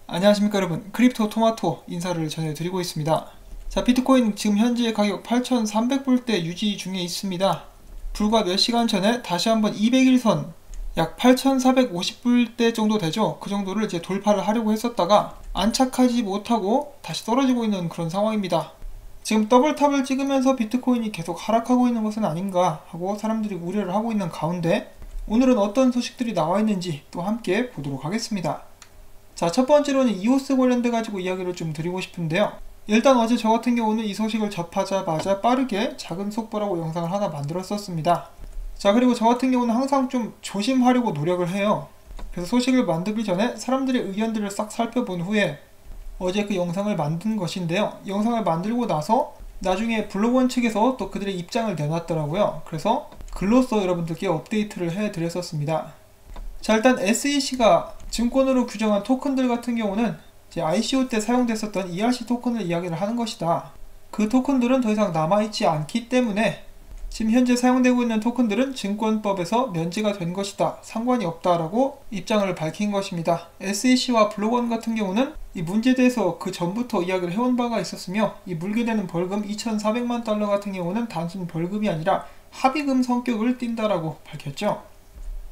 안녕하십니까 여러분, 크립토 토마토 인사를 전해드리고 있습니다. 자, 비트코인 지금 현재 가격 8,300불대 유지 중에 있습니다. 불과 몇 시간 전에 다시 한번 200일선 약 8,450불대 정도 되죠. 그 정도를 이제 돌파를 하려고 했었다가 안착하지 못하고 다시 떨어지고 있는 그런 상황입니다. 지금 더블탑을 찍으면서 비트코인이 계속 하락하고 있는 것은 아닌가 하고 사람들이 우려를 하고 있는 가운데 오늘은 어떤 소식들이 나와 있는지 또 함께 보도록 하겠습니다. 자, 첫 번째로는 이오스 관련돼 가지고 이야기를 좀 드리고 싶은데요. 일단 어제 저 같은 경우는 이 소식을 접하자마자 빠르게 작은 속보라고 영상을 하나 만들었었습니다. 자, 그리고 저 같은 경우는 항상 좀 조심하려고 노력을 해요. 그래서 소식을 만들기 전에 사람들의 의견들을 싹 살펴본 후에 어제 그 영상을 만든 것인데요. 영상을 만들고 나서 나중에 블로그원 측에서 또 그들의 입장을 내놨더라고요. 그래서 글로써 여러분들께 업데이트를 해드렸었습니다. 자, 일단 SEC가 증권으로 규정한 토큰들 같은 경우는 이제 ICO 때 사용됐었던 ERC 토큰을 이야기를 하는 것이다. 그 토큰들은 더 이상 남아있지 않기 때문에 지금 현재 사용되고 있는 토큰들은 증권법에서 면제가 된 것이다. 상관이 없다라고 입장을 밝힌 것입니다. SEC와 블록원 같은 경우는 이 문제에 대해서 그 전부터 이야기를 해온 바가 있었으며 이 물게 되는 벌금 2,400만 달러 같은 경우는 단순 벌금이 아니라 합의금 성격을 띈다라고 밝혔죠.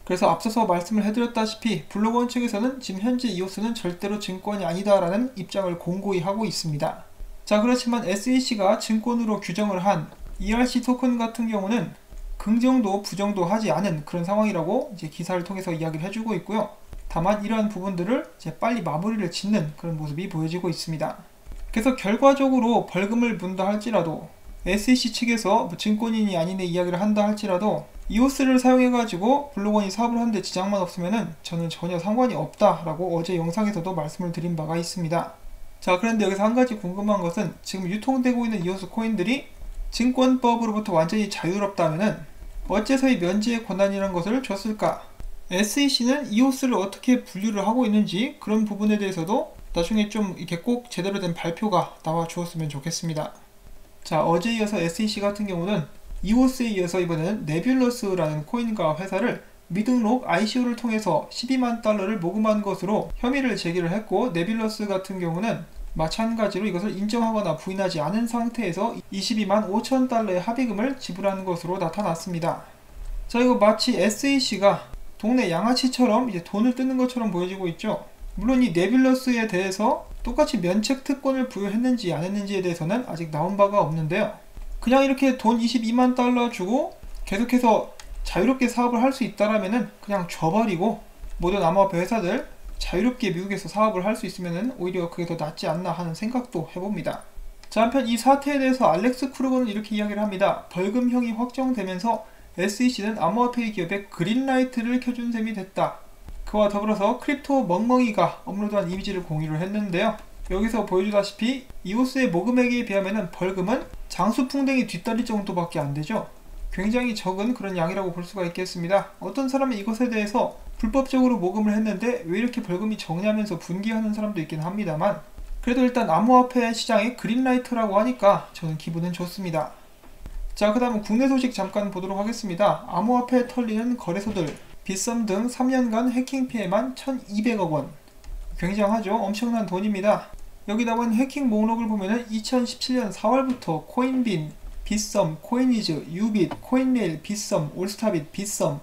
그래서 앞서서 말씀을 해드렸다시피 블록원 측에서는 지금 현재 이오스는 절대로 증권이 아니다라는 입장을 공고히 하고 있습니다. 자, 그렇지만 SEC가 증권으로 규정을 한 ERC 토큰 같은 경우는 긍정도 부정도 하지 않은 그런 상황이라고 이제 기사를 통해서 이야기를 해주고 있고요. 다만 이러한 부분들을 이제 빨리 마무리를 짓는 그런 모습이 보여지고 있습니다. 그래서 결과적으로 벌금을 문다 할지라도 SEC 측에서 증권인이 아니네 이야기를 한다 할지라도 이오스를 사용해가지고 블록원이 사업을 하는데 지장만 없으면은 저는 전혀 상관이 없다라고 어제 영상에서도 말씀을 드린 바가 있습니다. 자, 그런데 여기서 한 가지 궁금한 것은 지금 유통되고 있는 이오스 코인들이 증권법으로부터 완전히 자유롭다면은 어째서 이 면제의 권한이라는 것을 줬을까? SEC는 이오스를 어떻게 분류를 하고 있는지 그런 부분에 대해서도 나중에 좀 이렇게 꼭 제대로 된 발표가 나와 주었으면 좋겠습니다. 자, 어제 이어서 SEC 같은 경우는 이오스에 이어서 이번에는 네뷸러스라는 코인과 회사를 미등록 ICO를 통해서 12만 달러를 모금한 것으로 혐의를 제기를 했고, 네뷸러스 같은 경우는 마찬가지로 이것을 인정하거나 부인하지 않은 상태에서 22만 5천 달러의 합의금을 지불하는 것으로 나타났습니다. 자, 이거 마치 SEC가 동네 양아치처럼 이제 돈을 뜯는 것처럼 보여지고 있죠. 물론 이 네뷸러스에 대해서 똑같이 면책 특권을 부여했는지 안 했는지에 대해서는 아직 나온 바가 없는데요. 그냥 이렇게 돈 22만 달러 주고 계속해서 자유롭게 사업을 할 수 있다라면은 그냥 줘버리고 모든 암호화폐 회사들 자유롭게 미국에서 사업을 할 수 있으면은 오히려 그게 더 낫지 않나 하는 생각도 해봅니다. 자, 한편 이 사태에 대해서 알렉스 크루거는 이렇게 이야기를 합니다. 벌금형이 확정되면서 SEC는 암호화폐 기업에 그린라이트를 켜준 셈이 됐다. 그와 더불어서 크립토 멍멍이가 업로드한 이미지를 공유를 했는데요. 여기서 보여주다시피 이오스의 모금액에 비하면 벌금은 장수풍뎅이 뒷다리 정도밖에 안 되죠. 굉장히 적은 그런 양이라고 볼 수가 있겠습니다. 어떤 사람은 이것에 대해서 불법적으로 모금을 했는데 왜 이렇게 벌금이 적냐면서 분개하는 사람도 있긴 합니다만, 그래도 일단 암호화폐 시장의 그린라이트라고 하니까 저는 기분은 좋습니다. 자, 그 다음은 국내 소식 잠깐 보도록 하겠습니다. 암호화폐에 털리는 거래소들, 빗썸 등 3년간 해킹 피해만 1,200억 원. 굉장하죠? 엄청난 돈입니다. 여기 나온 해킹 목록을 보면은 2017년 4월부터 코인빈, 빗썸, 코인이즈, 유빗, 코인메일, 빗썸, 올스타빗, 빗썸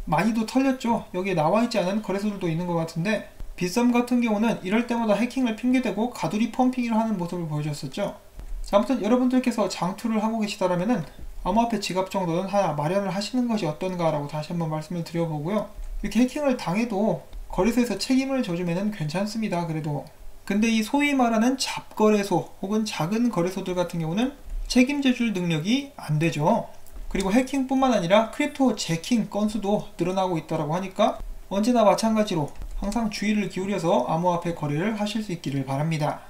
많이도 털렸죠. 여기에 나와있지 않은 거래소들도 있는 것 같은데, 빗썸 같은 경우는 이럴 때마다 해킹을 핑계대고 가두리 펌핑을 하는 모습을 보여줬었죠. 자, 아무튼 여러분들께서 장투를 하고 계시다라면은 암호화폐 지갑 정도는 하나 마련을 하시는 것이 어떤가라고 다시 한번 말씀을 드려보고요. 이렇게 해킹을 당해도 거래소에서 책임을 져주면은 괜찮습니다. 그래도 근데 이 소위 말하는 잡거래소 혹은 작은 거래소들 같은 경우는 책임져줄 능력이 안 되죠. 그리고 해킹뿐만 아니라 크립토 재킹 건수도 늘어나고 있다고 하니까 언제나 마찬가지로 항상 주의를 기울여서 암호화폐 거래를 하실 수 있기를 바랍니다.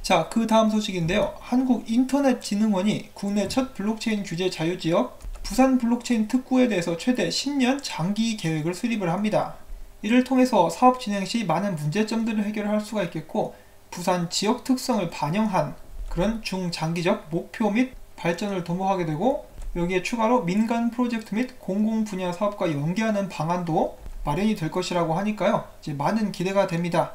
자, 그 다음 소식인데요. 한국인터넷진흥원이 국내 첫 블록체인 규제 자유지역 부산 블록체인 특구에 대해서 최대 10년 장기 계획을 수립을 합니다. 이를 통해서 사업 진행 시 많은 문제점들을 해결할 수가 있겠고, 부산 지역 특성을 반영한 그런 중장기적 목표 및 발전을 도모하게 되고, 여기에 추가로 민간 프로젝트 및 공공 분야 사업과 연계하는 방안도 마련이 될 것이라고 하니까요. 이제 많은 기대가 됩니다.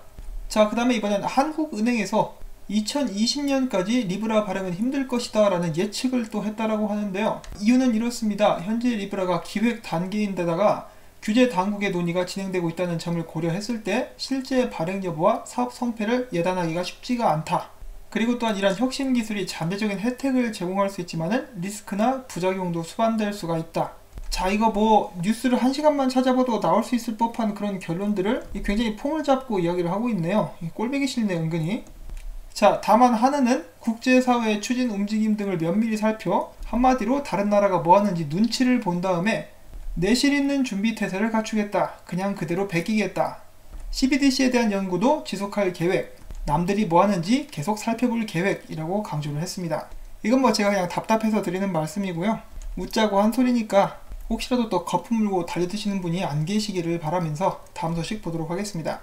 자, 그 다음에 이번엔 한국은행에서 2020년까지 리브라 발행은 힘들 것이다 라는 예측을 또 했다라고 하는데요. 이유는 이렇습니다. 현재 리브라가 기획 단계인데다가 규제 당국의 논의가 진행되고 있다는 점을 고려했을 때 실제 발행 여부와 사업 성패를 예단하기가 쉽지가 않다. 그리고 또한 이런 혁신 기술이 잠재적인 혜택을 제공할 수 있지만은 리스크나 부작용도 수반될 수가 있다. 자, 이거 뭐 뉴스를 1시간만 찾아봐도 나올 수 있을 법한 그런 결론들을 굉장히 폼을 잡고 이야기를 하고 있네요. 꼴보기 싫네 은근히. 자, 다만 하나는 국제사회의 추진 움직임 등을 면밀히 살펴 한마디로 다른 나라가 뭐하는지 눈치를 본 다음에 내실 있는 준비 태세를 갖추겠다. 그냥 그대로 베끼겠다. CBDC에 대한 연구도 지속할 계획, 남들이 뭐하는지 계속 살펴볼 계획이라고 강조를 했습니다. 이건 뭐 제가 그냥 답답해서 드리는 말씀이고요. 웃자고 한 소리니까 혹시라도 또 거품 물고 달려드시는 분이 안 계시기를 바라면서 다음 소식 보도록 하겠습니다.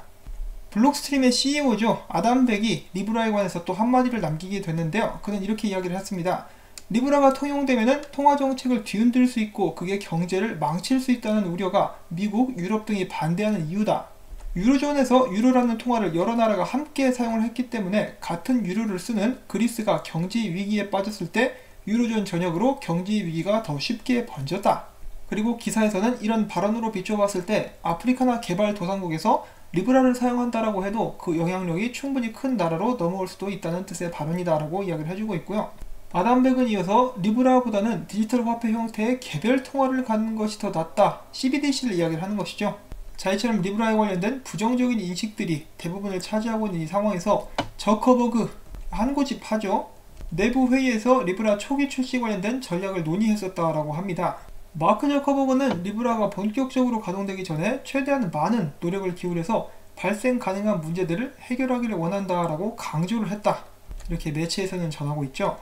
블록스트림의 CEO죠. 아담 백이 리브라에 관해서 또 한마디를 남기게 됐는데요. 그는 이렇게 이야기를 했습니다. 리브라가 통용되면 통화정책을 뒤흔들 수 있고 그게 경제를 망칠 수 있다는 우려가 미국, 유럽 등이 반대하는 이유다. 유로존에서 유로라는 통화를 여러 나라가 함께 사용을 했기 때문에 같은 유로를 쓰는 그리스가 경제 위기에 빠졌을 때 유로존 전역으로 경제 위기가 더 쉽게 번졌다. 그리고 기사에서는 이런 발언으로 비춰봤을 때 아프리카나 개발도상국에서 리브라를 사용한다라고 해도 그 영향력이 충분히 큰 나라로 넘어올 수도 있다는 뜻의 발언이다라고 이야기를 해주고 있고요. 아담백은 이어서 리브라보다는 디지털 화폐 형태의 개별 통화를 갖는 것이 더 낫다. CBDC를 이야기를 하는 것이죠. 자, 이처럼 리브라에 관련된 부정적인 인식들이 대부분을 차지하고 있는 이 상황에서 저커버그 한고집하죠. 내부 회의에서 리브라 초기 출시 관련된 전략을 논의했었다라고 합니다. 마크 저커버그는 리브라가 본격적으로 가동되기 전에 최대한 많은 노력을 기울여서 발생 가능한 문제들을 해결하기를 원한다라고 강조를 했다. 이렇게 매체에서는 전하고 있죠.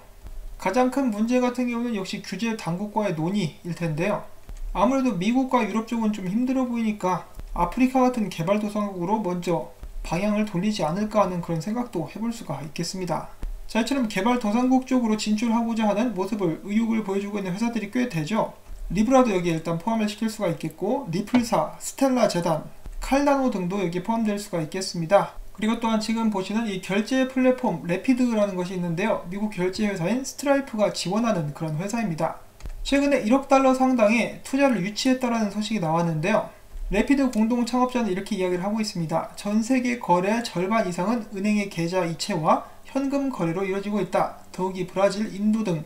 가장 큰 문제 같은 경우는 역시 규제 당국과의 논의일 텐데요. 아무래도 미국과 유럽 쪽은 좀 힘들어 보이니까 아프리카 같은 개발도상국으로 먼저 방향을 돌리지 않을까 하는 그런 생각도 해볼 수가 있겠습니다. 자, 이처럼 개발도상국 쪽으로 진출하고자 하는 모습을 의욕을 보여주고 있는 회사들이 꽤 되죠. 리브라도 여기에 일단 포함을 시킬 수가 있겠고 리플사, 스텔라 재단, 칼다노 등도 여기에 포함될 수가 있겠습니다. 그리고 또한 지금 보시는 이 결제 플랫폼 레피드라는 것이 있는데요. 미국 결제 회사인 스트라이프가 지원하는 그런 회사입니다. 최근에 1억 달러 상당의 투자를 유치했다라는 소식이 나왔는데요. 레피드 공동 창업자는 이렇게 이야기를 하고 있습니다. 전 세계 거래 절반 이상은 은행의 계좌 이체와 현금 거래로 이루어지고 있다. 더욱이 브라질, 인도 등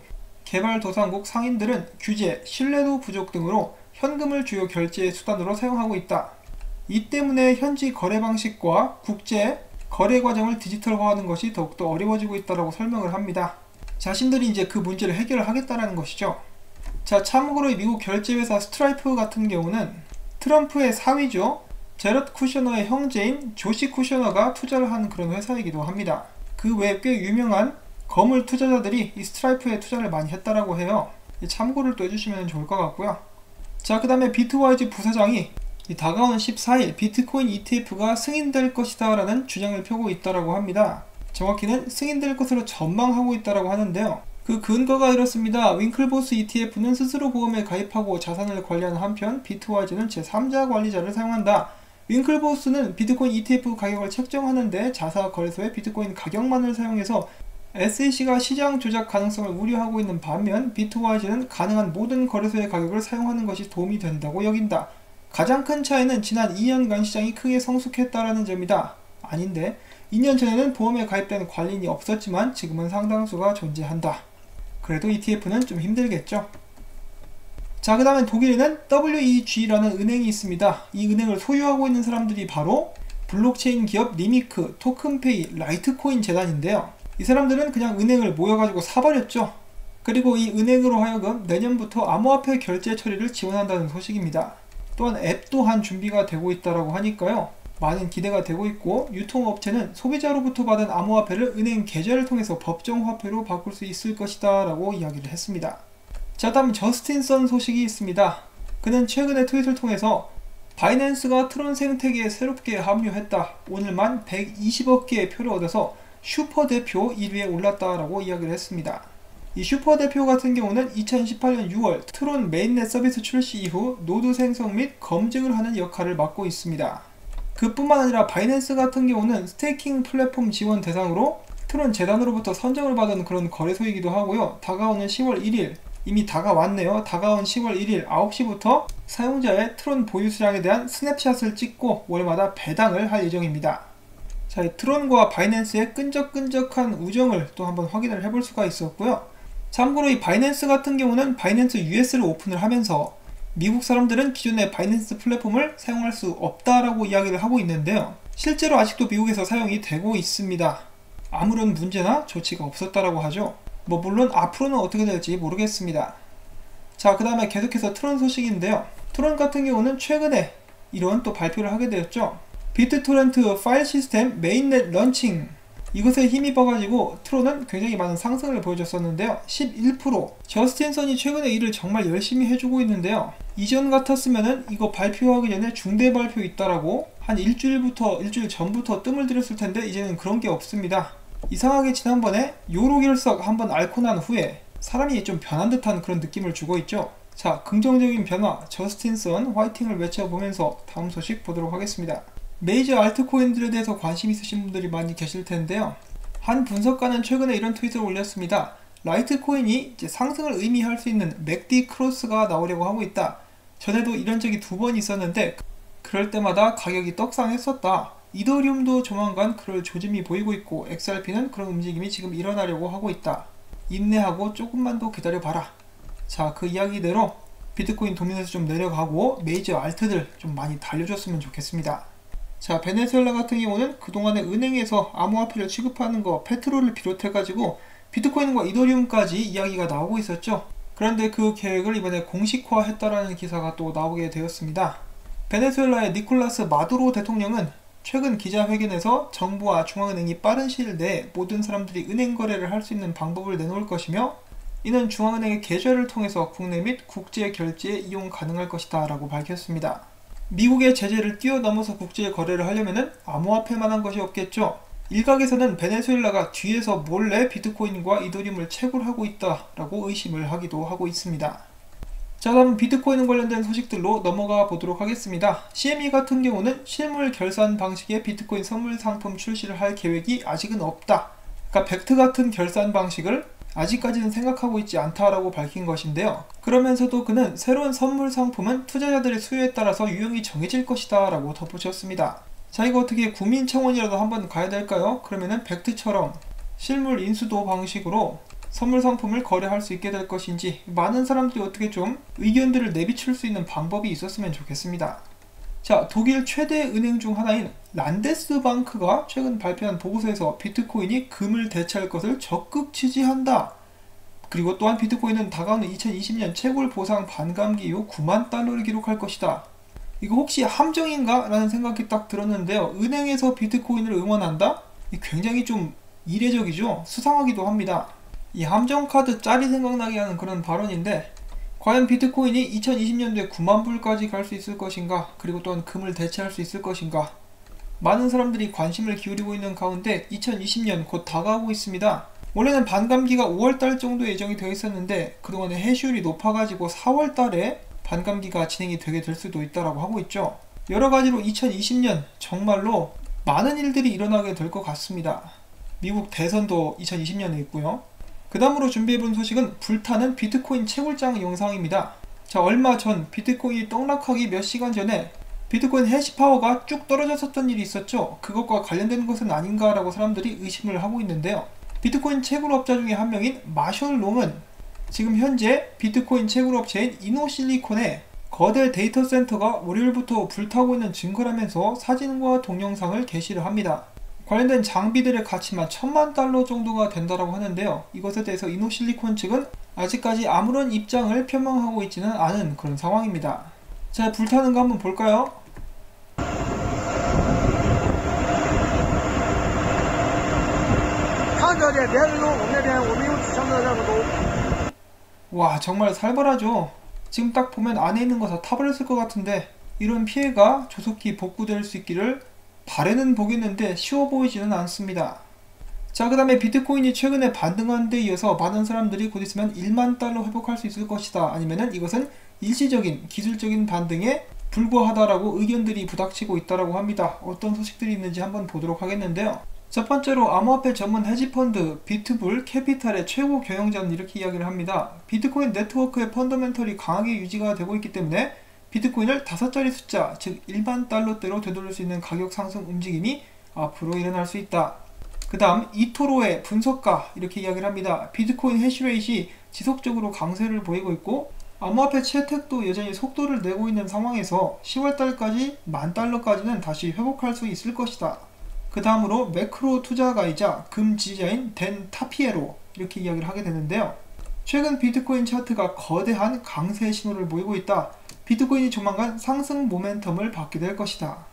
개발도상국 상인들은 규제, 신뢰도 부족 등으로 현금을 주요 결제 수단으로 사용하고 있다. 이 때문에 현지 거래 방식과 국제 거래 과정을 디지털화하는 것이 더욱더 어려워지고 있다고 설명을 합니다. 자신들이 이제 그 문제를 해결을 하겠다는 것이죠. 자, 참고로 미국 결제회사 스트라이프 같은 경우는 트럼프의 사위죠. 제럿 쿠셔너의 형제인 조시 쿠셔너가 투자를 한 그런 회사이기도 합니다. 그 외에 꽤 유명한 거물 투자자들이 이 스트라이프에 투자를 많이 했다라고 해요. 참고를 또 해주시면 좋을 것 같고요. 자, 그 다음에 비트와이즈 부사장이 다가오는 14일 비트코인 ETF가 승인될 것이다 라는 주장을 펴고 있다라고 합니다. 정확히는 승인될 것으로 전망하고 있다라고 하는데요. 그 근거가 이렇습니다. 윙클보스 ETF는 스스로 보험에 가입하고 자산을 관리하는 한편 비트와이즈는 제3자 관리자를 사용한다. 윙클보스는 비트코인 ETF 가격을 책정하는데 자사 거래소의 비트코인 가격만을 사용해서 SEC가 시장 조작 가능성을 우려하고 있는 반면 비트와이즈는 가능한 모든 거래소의 가격을 사용하는 것이 도움이 된다고 여긴다. 가장 큰 차이는 지난 2년간 시장이 크게 성숙했다라는 점이다. 아닌데 2년 전에는 보험에 가입된 관리인이 없었지만 지금은 상당수가 존재한다. 그래도 ETF는 좀 힘들겠죠. 자, 그 다음에 독일에는 WEG라는 은행이 있습니다. 이 은행을 소유하고 있는 사람들이 바로 블록체인 기업 리미크, 토큰페이, 라이트코인 재단인데요. 이 사람들은 그냥 은행을 모여가지고 사버렸죠. 그리고 이 은행으로 하여금 내년부터 암호화폐 결제 처리를 지원한다는 소식입니다. 또한 앱 또한 준비가 되고 있다고 하니까요. 많은 기대가 되고 있고 유통업체는 소비자로부터 받은 암호화폐를 은행 계좌를 통해서 법정화폐로 바꿀 수 있을 것이다 라고 이야기를 했습니다. 자, 다음 저스틴 선 소식이 있습니다. 그는 최근에 트윗을 통해서 바이낸스가 트론 생태계에 새롭게 합류했다. 오늘만 120억 개의 표를 얻어서 슈퍼 대표 1위에 올랐다라고 이야기를 했습니다. 이 슈퍼 대표 같은 경우는 2018년 6월 트론 메인넷 서비스 출시 이후 노드 생성 및 검증을 하는 역할을 맡고 있습니다. 그뿐만 아니라 바이낸스 같은 경우는 스테이킹 플랫폼 지원 대상으로 트론 재단으로부터 선정을 받은 그런 거래소이기도 하고요. 다가오는 10월 1일, 이미 다가왔네요. 다가온 10월 1일 9시부터 사용자의 트론 보유 수량에 대한 스냅샷을 찍고 월마다 배당을 할 예정입니다. 자, 이 트론과 바이낸스의 끈적끈적한 우정을 또 한번 확인을 해볼 수가 있었고요. 참고로 이 바이낸스 같은 경우는 바이낸스 US를 오픈을 하면서 미국 사람들은 기존의 바이낸스 플랫폼을 사용할 수 없다라고 이야기를 하고 있는데요. 실제로 아직도 미국에서 사용이 되고 있습니다. 아무런 문제나 조치가 없었다라고 하죠. 물론 앞으로는 어떻게 될지 모르겠습니다. 자, 그 다음에 계속해서 트론 소식인데요. 트론 같은 경우는 최근에 이런 또 발표를 하게 되었죠. 비트토렌트 파일 시스템 메인넷 런칭, 이것에 힘입어가지고 트론은 굉장히 많은 상승을 보여줬었는데요. 11%. 저스틴 선이 최근에 일을 정말 열심히 해주고 있는데요. 이전 같았으면은 이거 발표하기 전에 중대 발표 있다라고 한 일주일 전부터 뜸을 들였을 텐데 이제는 그런 게 없습니다. 이상하게 지난번에 요로 결석 한번 앓고 난 후에 사람이 좀 변한 듯한 그런 느낌을 주고 있죠. 자, 긍정적인 변화, 저스틴 선 화이팅을 외쳐보면서 다음 소식 보도록 하겠습니다. 메이저 알트코인들에 대해서 관심 있으신 분들이 많이 계실 텐데요. 한 분석가는 최근에 이런 트윗을 올렸습니다. 라이트코인이 이제 상승을 의미할 수 있는 맥디 크로스가 나오려고 하고 있다. 전에도 이런 적이 2번 있었는데 그럴 때마다 가격이 떡상했었다. 이더리움도 조만간 그럴 조짐이 보이고 있고 XRP는 그런 움직임이 지금 일어나려고 하고 있다. 인내하고 조금만 더 기다려봐라. 자, 그 이야기대로 비트코인 도민에서 좀 내려가고 메이저 알트들 좀 많이 달려줬으면 좋겠습니다. 자, 베네수엘라 같은 경우는 그동안에 은행에서 암호화폐를 취급하는 거 페트롤을 비롯해가지고 비트코인과 이더리움까지 이야기가 나오고 있었죠. 그런데 그 계획을 이번에 공식화했다라는 기사가 또 나오게 되었습니다. 베네수엘라의 니콜라스 마두로 대통령은 최근 기자회견에서 정부와 중앙은행이 빠른 시일 내에 모든 사람들이 은행 거래를 할 수 있는 방법을 내놓을 것이며 이는 중앙은행의 계좌를 통해서 국내 및 국제 결제에 이용 가능할 것이다 라고 밝혔습니다. 미국의 제재를 뛰어넘어서 국제 거래를 하려면 암호화폐만 한 것이 없겠죠. 일각에서는 베네수엘라가 뒤에서 몰래 비트코인과 이더리움을 채굴하고 있다라고 의심을 하기도 하고 있습니다. 자, 다음 비트코인 관련된 소식들로 넘어가 보도록 하겠습니다. CME 같은 경우는 실물 결산 방식의 비트코인 선물 상품 출시를 할 계획이 아직은 없다. 그러니까 벡트 같은 결산 방식을 아직까지는 생각하고 있지 않다라고 밝힌 것인데요. 그러면서도 그는 새로운 선물 상품은 투자자들의 수요에 따라서 유형이 정해질 것이다 라고 덧붙였습니다. 자, 이거 어떻게 국민청원이라도 한번 가야 될까요? 그러면은 벡트처럼 실물 인수도 방식으로 선물 상품을 거래할 수 있게 될 것인지 많은 사람들이 어떻게 좀 의견들을 내비칠 수 있는 방법이 있었으면 좋겠습니다. 자, 독일 최대 은행 중 하나인 란데스방크가 최근 발표한 보고서에서 비트코인이 금을 대체할 것을 적극 지지한다. 그리고 또한 비트코인은 다가오는 2020년 채굴 보상 반감기 이후 9만 달러를 기록할 것이다. 이거 혹시 함정인가? 라는 생각이 딱 들었는데요. 은행에서 비트코인을 응원한다? 굉장히 좀 이례적이죠. 수상하기도 합니다. 이 함정카드 짤이 생각나게 하는 그런 발언인데 과연 비트코인이 2020년도에 9만 불까지 갈 수 있을 것인가? 그리고 또한 금을 대체할 수 있을 것인가? 많은 사람들이 관심을 기울이고 있는 가운데 2020년 곧 다가오고 있습니다. 원래는 반감기가 5월달 정도 예정이 되어 있었는데 그동안에 해시율이 높아가지고 4월달에 반감기가 진행이 되게 될 수도 있다고 하고 있죠. 여러가지로 2020년 정말로 많은 일들이 일어나게 될 것 같습니다. 미국 대선도 2020년에 있고요. 그 다음으로 준비해본 소식은 불타는 비트코인 채굴장 영상입니다. 자, 얼마 전 비트코인이 떡락하기 몇 시간 전에 비트코인 해시파워가 쭉 떨어졌었던 일이 있었죠. 그것과 관련된 것은 아닌가라고 사람들이 의심을 하고 있는데요. 비트코인 채굴업자 중에 한 명인 마셜 롱은 지금 현재 비트코인 채굴업체인 이노실리콘에 거대 데이터 센터가 월요일부터 불타고 있는 증거라면서 사진과 동영상을 게시를 합니다. 관련된 장비들의 가치만 1000만 달러 정도가 된다고 하는데요. 이것에 대해서 이노실리콘 측은 아직까지 아무런 입장을 표명하고 있지는 않은 그런 상황입니다. 자, 불타는 거 한번 볼까요? 와, 정말 살벌하죠. 지금 딱 보면 안에 있는 거 다 타버렸을 것 같은데 이런 피해가 조속히 복구될 수 있기를 바라는 보겠는데 쉬워 보이지는 않습니다. 자, 그 다음에 비트코인이 최근에 반등한 데 이어서 많은 사람들이 곧 있으면 1만 달러 회복할 수 있을 것이다. 아니면은 이것은 일시적인 기술적인 반등의 불구하다라고 의견들이 부닥치고 있다라고 합니다. 어떤 소식들이 있는지 한번 보도록 하겠는데요. 첫 번째로 암호화폐 전문 헤지펀드 비트불 캐피탈의 최고 경영자는 이렇게 이야기를 합니다. 비트코인 네트워크의 펀더멘털이 강하게 유지가 되고 있기 때문에 비트코인을 5자리 숫자, 즉 1만 달러대로 되돌릴 수 있는 가격 상승 움직임이 앞으로 일어날 수 있다. 그 다음 이토로의 분석가 이렇게 이야기를 합니다. 비트코인 해시레이트이 지속적으로 강세를 보이고 있고 암호화폐 채택도 여전히 속도를 내고 있는 상황에서 10월달까지 10,000달러까지는 다시 회복할 수 있을 것이다. 그 다음으로 매크로 투자가이자 금 지지자인 댄 타피에로 이렇게 이야기를 하게 되는데요. 최근 비트코인 차트가 거대한 강세 신호를 보이고 있다. 비트코인이 조만간 상승 모멘텀을 받게 될 것이다.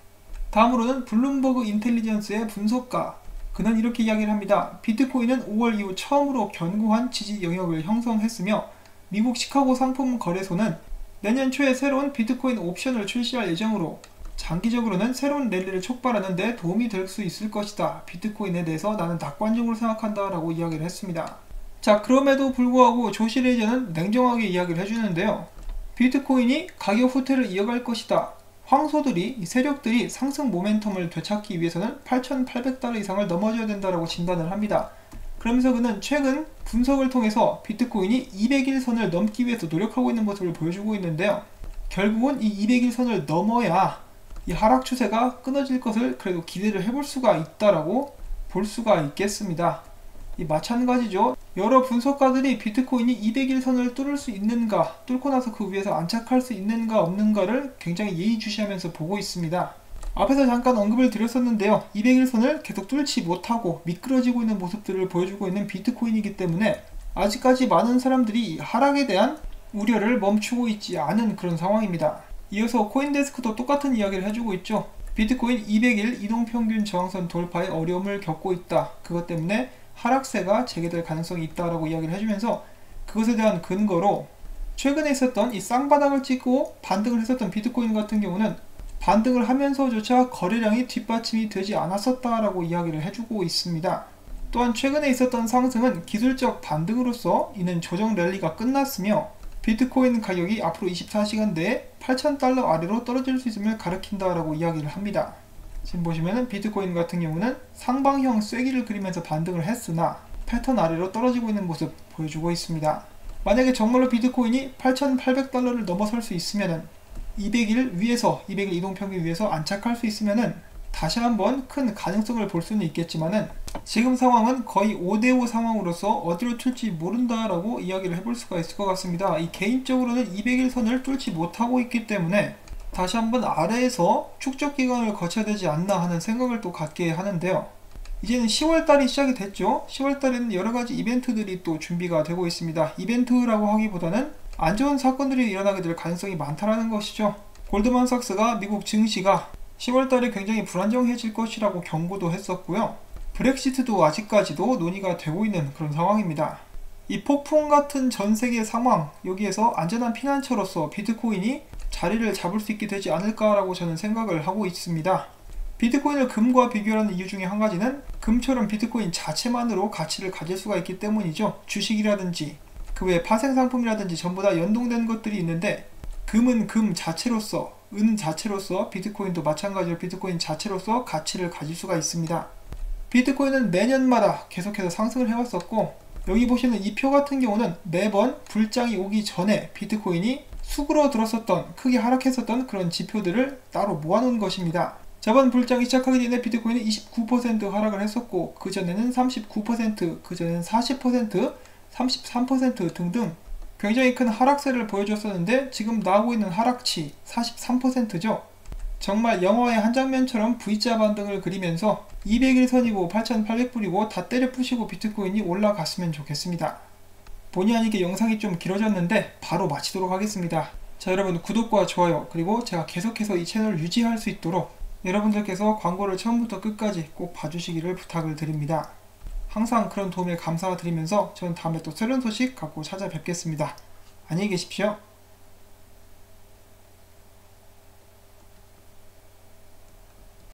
다음으로는 블룸버그 인텔리전스의 분석가, 그는 이렇게 이야기를 합니다. 비트코인은 5월 이후 처음으로 견고한 지지 영역을 형성했으며 미국 시카고 상품 거래소는 내년 초에 새로운 비트코인 옵션을 출시할 예정으로 장기적으로는 새로운 랠리를 촉발하는 데 도움이 될 수 있을 것이다. 비트코인에 대해서 나는 낙관적으로 생각한다 라고 이야기를 했습니다. 자, 그럼에도 불구하고 조시 레이저는 냉정하게 이야기를 해주는데요. 비트코인이 가격 후퇴를 이어갈 것이다. 황소들이, 이 세력들이 상승 모멘텀을 되찾기 위해서는 8,800달러 이상을 넘어져야 된다라고 진단을 합니다. 그러면서 그는 최근 분석을 통해서 비트코인이 200일선을 넘기 위해서 노력하고 있는 모습을 보여주고 있는데요. 결국은 이 200일선을 넘어야 이 하락 추세가 끊어질 것을 그래도 기대를 해볼 수가 있다라고 볼 수가 있겠습니다. 이 마찬가지죠. 여러 분석가들이 비트코인이 200일선을 뚫을 수 있는가, 뚫고 나서 그 위에서 안착할 수 있는가 없는가를 굉장히 예의주시하면서 보고 있습니다. 앞에서 잠깐 언급을 드렸었는데요. 200일선을 계속 뚫지 못하고 미끄러지고 있는 모습들을 보여주고 있는 비트코인이기 때문에 아직까지 많은 사람들이 하락에 대한 우려를 멈추고 있지 않은 그런 상황입니다. 이어서 코인데스크도 똑같은 이야기를 해주고 있죠. 비트코인 200일 이동평균 저항선 돌파에 어려움을 겪고 있다. 그것 때문에 하락세가 재개될 가능성이 있다라고 이야기를 해주면서 그것에 대한 근거로 최근에 있었던 이 쌍바닥을 찍고 반등을 했었던 비트코인 같은 경우는 반등을 하면서조차 거래량이 뒷받침이 되지 않았었다라고 이야기를 해주고 있습니다. 또한 최근에 있었던 상승은 기술적 반등으로서 이는 조정 랠리가 끝났으며 비트코인 가격이 앞으로 24시간 내에 8,000달러 아래로 떨어질 수 있음을 가리킨다라고 이야기를 합니다. 지금 보시면은 비트코인 같은 경우는 상방형 쐐기를 그리면서 반등을 했으나 패턴 아래로 떨어지고 있는 모습 보여주고 있습니다. 만약에 정말로 비트코인이 8,800달러를 넘어설 수 있으면은 200일 위에서 200일 이동평균 위에서 안착할 수 있으면은 다시 한번 큰 가능성을 볼 수는 있겠지만은 지금 상황은 거의 5대5 상황으로서 어디로 튈지 모른다라고 이야기를 해볼 수가 있을 것 같습니다. 이 개인적으로는 200일 선을 뚫지 못하고 있기 때문에 다시 한번 아래에서 축적 기간을 거쳐야 되지 않나 하는 생각을 또 갖게 하는데요. 이제는 10월달이 시작이 됐죠. 10월달에는 여러가지 이벤트들이 또 준비가 되고 있습니다. 이벤트라고 하기보다는 안 좋은 사건들이 일어나게 될 가능성이 많다라는 것이죠. 골드만삭스가 미국 증시가 10월달에 굉장히 불안정해질 것이라고 경고도 했었고요. 브렉시트도 아직까지도 논의가 되고 있는 그런 상황입니다. 이 폭풍 같은 전 세계 상황, 여기에서 안전한 피난처로서 비트코인이 자리를 잡을 수 있게 되지 않을까라고 저는 생각을 하고 있습니다. 비트코인을 금과 비교하는 이유 중에 한 가지는 금처럼 비트코인 자체만으로 가치를 가질 수가 있기 때문이죠. 주식이라든지 그 외 파생상품이라든지 전부 다 연동된 것들이 있는데 금은 금 자체로서, 은 자체로서, 비트코인도 마찬가지로 비트코인 자체로서 가치를 가질 수가 있습니다. 비트코인은 매년마다 계속해서 상승을 해왔었고 여기 보시는 이 표 같은 경우는 매번 불장이 오기 전에 비트코인이 수그러 들었었던, 크게 하락했었던 그런 지표들을 따로 모아놓은 것입니다. 저번 불장이 시작하기 전에 비트코인이 29% 하락을 했었고 그전에는 39%, 그전에는 40%, 33% 등등 굉장히 큰 하락세를 보여줬었는데 지금 나오고 있는 하락치 43%죠. 정말 영화의 한 장면처럼 V자 반등을 그리면서 200일선이고 8,800불이고 다 때려 부시고 비트코인이 올라갔으면 좋겠습니다. 본의 아니게 영상이 좀 길어졌는데 바로 마치도록 하겠습니다. 자, 여러분 구독과 좋아요 그리고 제가 계속해서 이 채널을 유지할 수 있도록 여러분들께서 광고를 처음부터 끝까지 꼭 봐주시기를 부탁을 드립니다. 항상 그런 도움에 감사드리면서 저는 다음에 또 새로운 소식 갖고 찾아뵙겠습니다. 안녕히 계십시오.